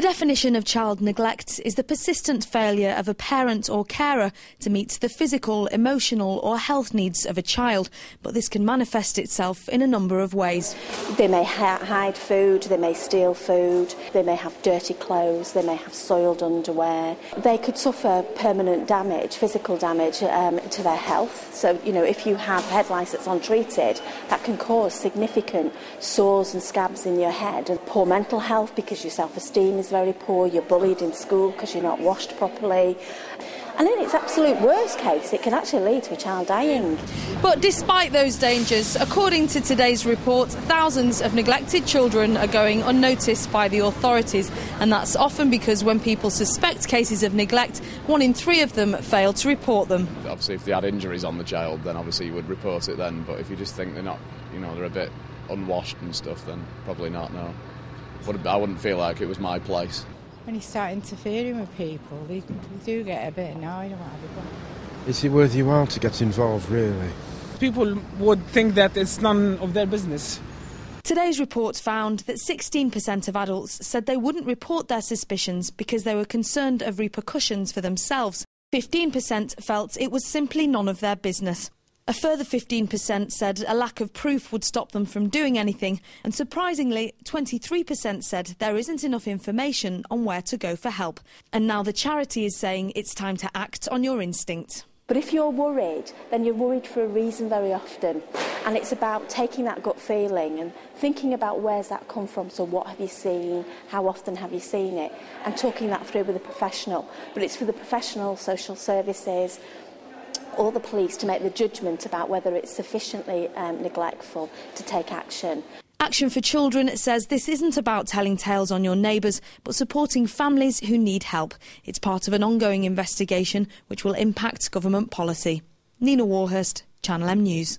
The definition of child neglect is the persistent failure of a parent or carer to meet the physical, emotional or health needs of a child, but this can manifest itself in a number of ways. They may hide food, they may steal food, they may have dirty clothes, they may have soiled underwear. They could suffer permanent damage, physical damage to their health. So, if you have head lice that's untreated, that can cause significant sores and scabs in your head. And poor mental health because your self-esteem is very poor, you're bullied in school because you're not washed properly. And in its absolute worst case, it can actually lead to a child dying. But despite those dangers, according to today's report, thousands of neglected children are going unnoticed by the authorities. And that's often because when people suspect cases of neglect, 1 in 3 of them fail to report them. Obviously, if they had injuries on the child, then obviously you would report it then. But if you just think they're not, they're a bit unwashed and stuff, then probably not, no. But I wouldn't feel like it was my place. When you start interfering with people, they do get a bit annoyed about it. Is it worth your while to get involved, really? People would think that it's none of their business. Today's report found that 16% of adults said they wouldn't report their suspicions because they were concerned of repercussions for themselves. 15% felt it was simply none of their business. A further 15% said a lack of proof would stop them from doing anything, and surprisingly, 23% said there isn't enough information on where to go for help. And now the charity is saying it's time to act on your instinct. But if you're worried, then you're worried for a reason very often. And it's about taking that gut feeling and thinking about where's that come from. So what have you seen? How often have you seen it? And talking that through with a professional. But it's for the professional, social services, or the police to make the judgment about whether it's sufficiently neglectful to take action. Action for Children says this isn't about telling tales on your neighbours, but supporting families who need help. It's part of an ongoing investigation which will impact government policy. Nina Warhurst, Channel M News.